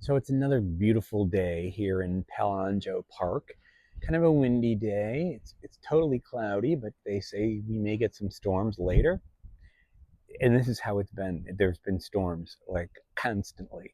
So it's another beautiful day here in Palangeau Park. Kind of a windy day. It's totally cloudy, but they say we may get some storms later. And this is how it's been. There's been storms like constantly.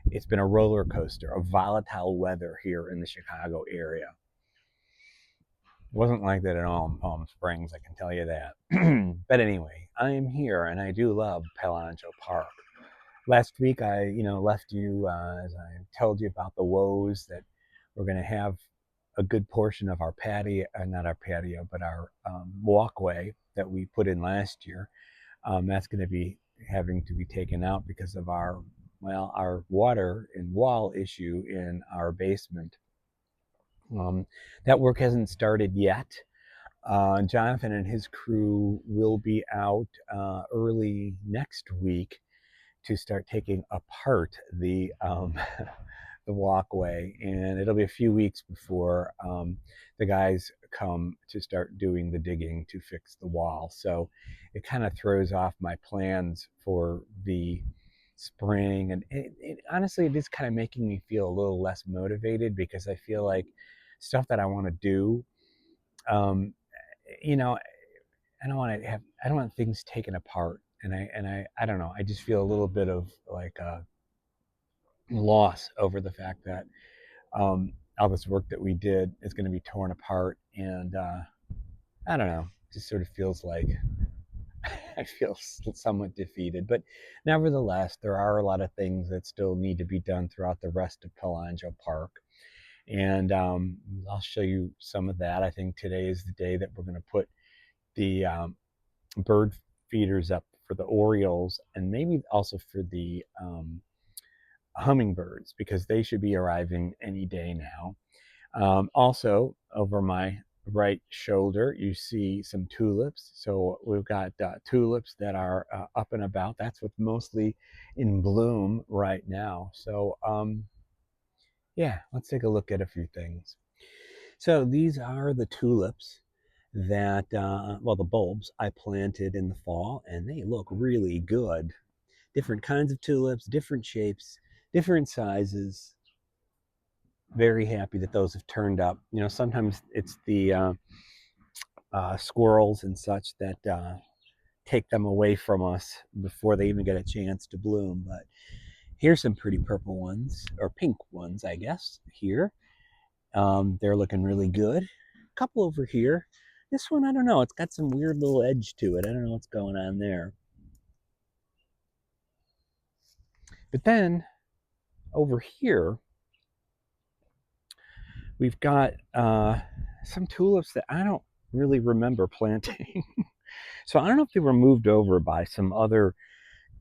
It's been a roller coaster of volatile weather here in the Chicago area. It wasn't like that at all in Palm Springs, I can tell you that. But anyway, I am here and I do love Palangeau Park. Last week I left you as I told you about the woes that we're going to have a good portion of our patio, not our patio, but our walkway that we put in last year. That's going to be having to be taken out because of our water and wall issue in our basement. That work hasn't started yet. Jonathan and his crew will be out early next week to start taking apart the walkway, and it'll be a few weeks before the guys come to start doing the digging to fix the wall. So it kind of throws off my plans for the spring, and honestly, it is kind of making me feel a little less motivated because I feel like stuff that I want to do, um, you know, I don't want things taken apart, and I don't know. I just feel a little bit of like a loss over the fact that all this work that we did is going to be torn apart, and I don't know. It just sort of feels like I feel somewhat defeated. But nevertheless, there are a lot of things that still need to be done throughout the rest of Palangeau Park. And I'll show you some of that. I think today is the day that we're going to put the bird feeders up for the Orioles and maybe also for the hummingbirds because they should be arriving any day now. Also, over my right shoulder, you see some tulips. So we've got tulips that are up and about. That's what's mostly in bloom right now. So yeah, let's take a look at a few things. So these are the tulips that, the bulbs I planted in the fall, and they look really good. Different kinds of tulips, different shapes, different sizes. Very happy that those have turned up. Sometimes it's the squirrels and such that take them away from us before they even get a chance to bloom. But here's some pretty purple ones, or pink ones, I guess, here. They're looking really good. A couple over here. This one, I don't know. It's got some weird little edge to it. I don't know what's going on there. But then over here, we've got some tulips that I don't really remember planting. So I don't know if they were moved over by some other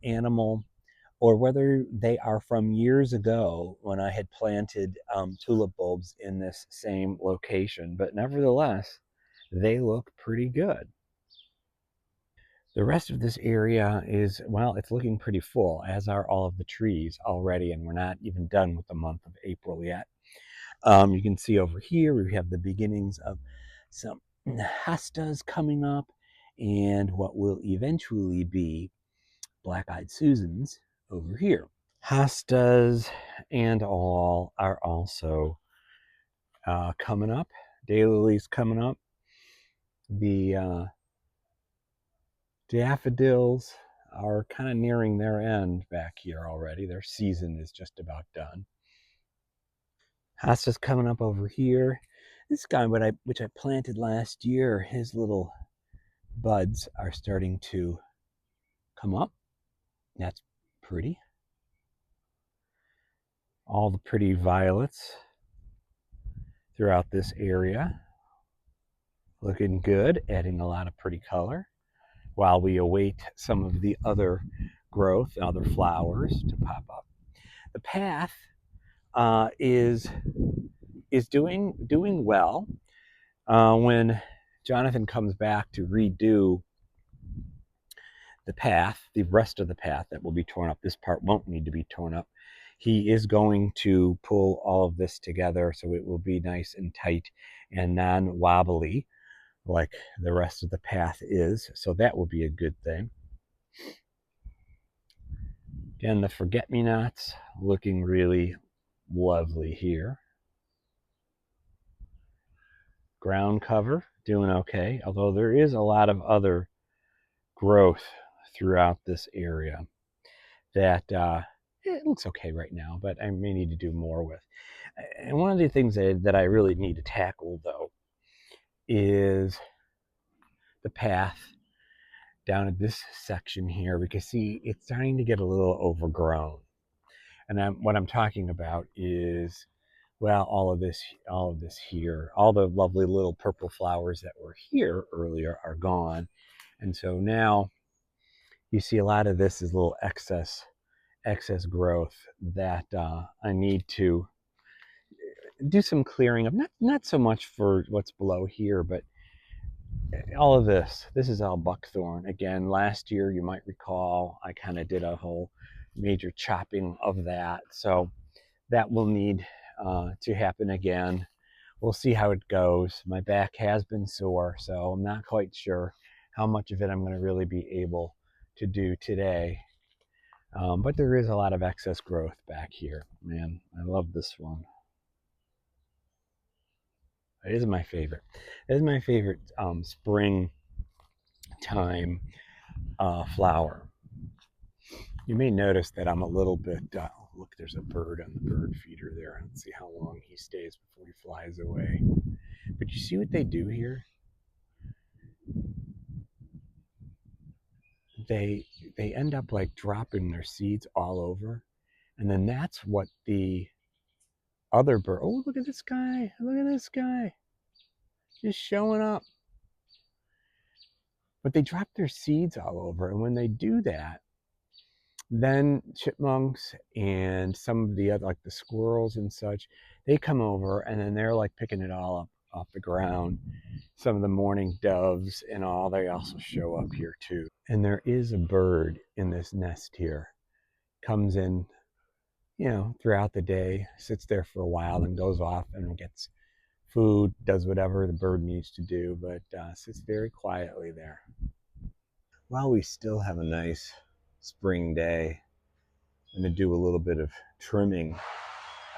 animal or whether they are from years ago when I had planted tulip bulbs in this same location. But nevertheless, they look pretty good. The rest of this area is, well, it's looking pretty full, as are all of the trees already, and we're not even done with the month of April yet. You can see over here we have the beginnings of some hostas coming up and what will eventually be black-eyed Susans over here. Hostas and all are also coming up. Daylilies coming up. The daffodils are kind of nearing their end back here already. Their season is just about done. Hostas coming up over here. This guy, which I planted last year, his little buds are starting to come up. That's pretty. All the pretty violets throughout this area. Looking good, adding a lot of pretty color while we await some of the other growth and other flowers to pop up. The path is doing well. When Jonathan comes back to redo the path, the rest of the path that will be torn up, this part won't need to be torn up. He is going to pull all of this together so it will be nice and tight and non-wobbly like the rest of the path is. So that will be a good thing. Again, the forget-me-nots looking really lovely here. Ground cover doing okay, although there is a lot of other growth throughout this area that it looks okay right now, but I may need to do more with. And one of the things that I really need to tackle, though, is the path down at this section here, because see, it's starting to get a little overgrown. And what I'm talking about is, well, all of this here, all the lovely little purple flowers that were here earlier are gone. And so now you see a lot of this is little excess growth that I need to do some clearing of. Not so much for what's below here, but all of this is all buckthorn. Again, last year, you might recall, I kind of did a whole major chopping of that. So that will need to happen again. We'll see how it goes. My back has been sore, so I'm not quite sure how much of it I'm going to really be able to do today. But there is a lot of excess growth back here. Man, I love this one. It is my favorite. It is my favorite spring time flower. You may notice that I'm a little bit, look, there's a bird on the bird feeder there. Let's see how long he stays before he flies away. But you see what they do here? They end up like dropping their seeds all over. And then that's what the other bird, oh, look at this guy. Look at this guy. Just showing up. But they drop their seeds all over. And when they do that, then chipmunks and some of the other, like the squirrels and such, they come over and then they're like picking it all up off the ground. Some of the mourning doves and all, they also show up here too. And there is a bird in this nest here. Comes in, throughout the day, sits there for a while, and goes off and gets food, does whatever the bird needs to do, but sits very quietly there. While we still have a nice spring day, I'm going to do a little bit of trimming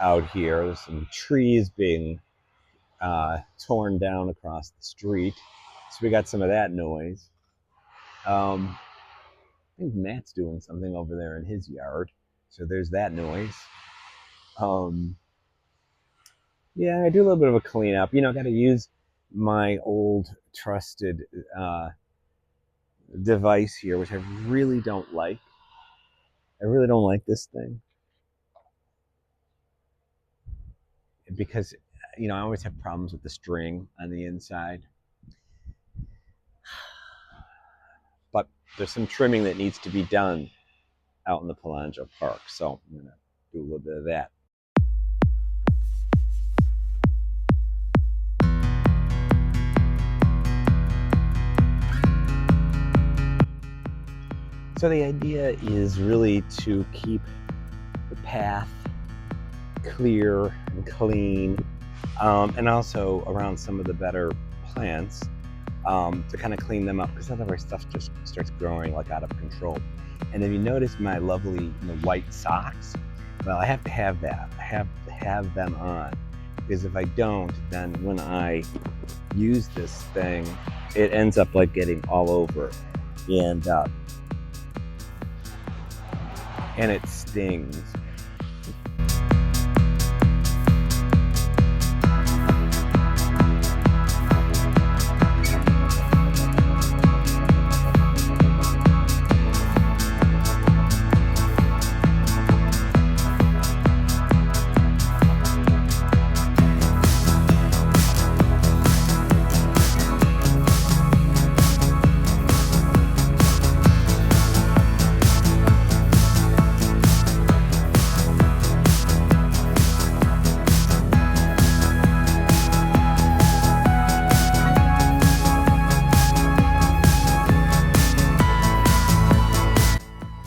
out here. There's some trees being torn down across the street, so we got some of that noise. I think Matt's doing something over there in his yard, so there's that noise. Yeah, I do a little bit of a cleanup. Got to use my old trusted device here, which I really don't like. I really don't like this thing because, I always have problems with the string on the inside. But there's some trimming that needs to be done out in the Palangeau Park, so I'm going to do a little bit of that. So the idea is really to keep the path clear and clean, and also around some of the better plants, to kind of clean them up, because otherwise stuff just starts growing like out of control. And if you notice my lovely white socks, well, I have to have that. I have to have them on, because if I don't, then when I use this thing, it ends up like getting all over, and it stings.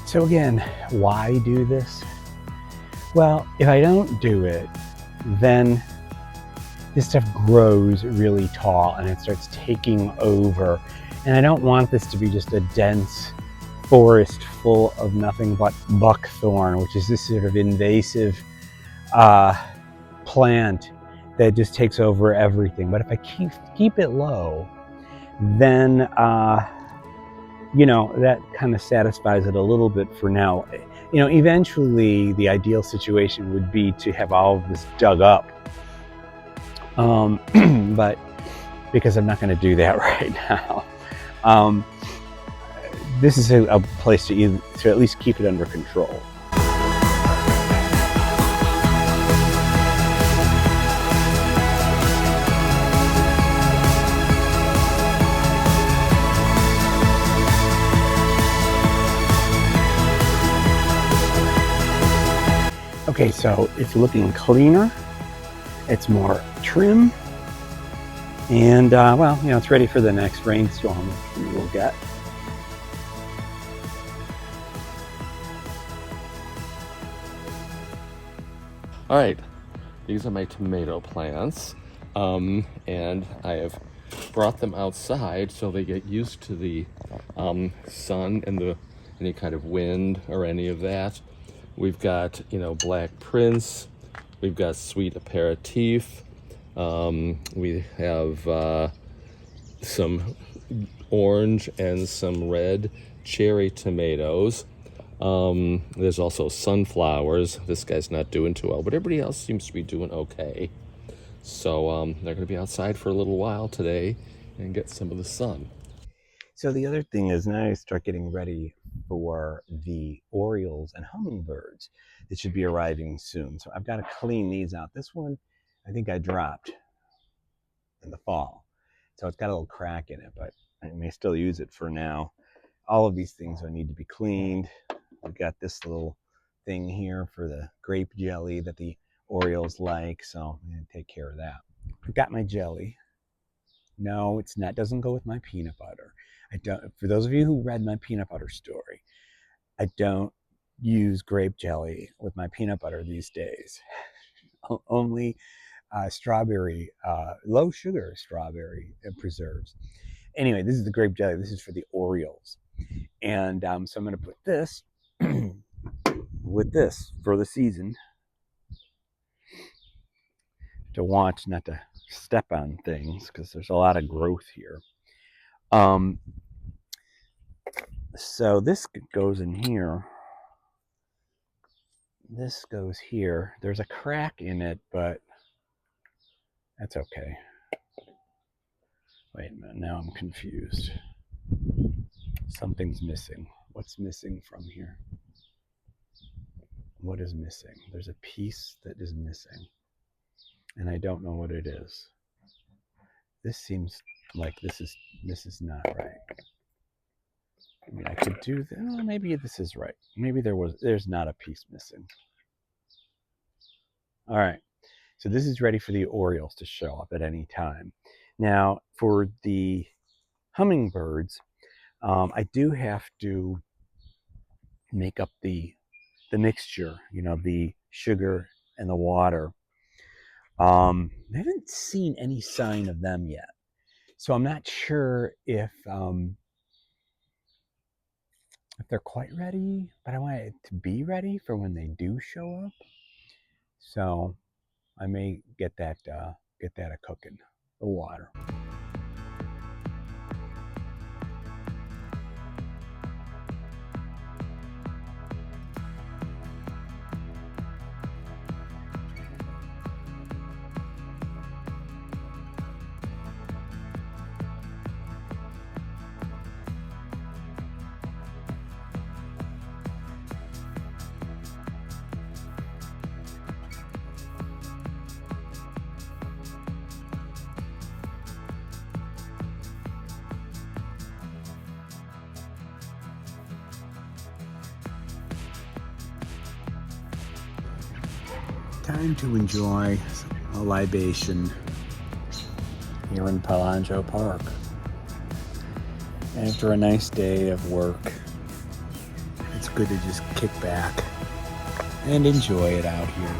So again, why do this? Well, if I don't do it, then this stuff grows really tall and it starts taking over. And I don't want this to be just a dense forest full of nothing but buckthorn, which is this sort of invasive plant that just takes over everything. But if I keep it low, then that kind of satisfies it a little bit for now. Eventually the ideal situation would be to have all of this dug up, but because I'm not going to do that right now. This is a place to at least keep it under control. Okay, so it's looking cleaner, it's more trim, and it's ready for the next rainstorm which we will get. All right, these are my tomato plants, and I have brought them outside so they get used to the sun and any kind of wind or any of that. We've got, Black Prince, we've got Sweet Aperitif, we have some orange and some red cherry tomatoes. There's also sunflowers. This guy's not doing too well, but everybody else seems to be doing okay. So they're going to be outside for a little while today and get some of the sun. So the other thing is now I start getting ready for the orioles and hummingbirds that should be arriving soon. So I've got to clean these out. This one I think I dropped in the fall, so it's got a little crack in it, but I may still use it for now. All of these things will need to be cleaned. We've got this little thing here for the grape jelly that the orioles like, so I'm going to take care of that. I've got my jelly. No, it's not. Doesn't go with my peanut butter. I don't. For those of you who read my peanut butter story, I don't use grape jelly with my peanut butter these days. Only strawberry, low sugar strawberry preserves. Anyway, this is the grape jelly. This is for the orioles, and so I'm going to put this with this for the season to watch, not to step on things because there's a lot of growth here. So this goes in here. This goes here. There's a crack in it, but that's okay. Wait a minute, now I'm confused. Something's missing. What's missing from here? What is missing? There's a piece that is missing, and I don't know what it is. This seems like this is not right. I mean, I could do that. Oh, maybe this is right. Maybe there's not a piece missing. All right. So this is ready for the orioles to show up at any time. Now, for the hummingbirds, I do have to make up the mixture, the sugar and the water. I haven't seen any sign of them yet, so I'm not sure if they're quite ready, but I want it to be ready for when they do show up. So I may get that a cooking, the water. Time to enjoy a libation here in Palangeau Park. After a nice day of work, it's good to just kick back and enjoy it out here.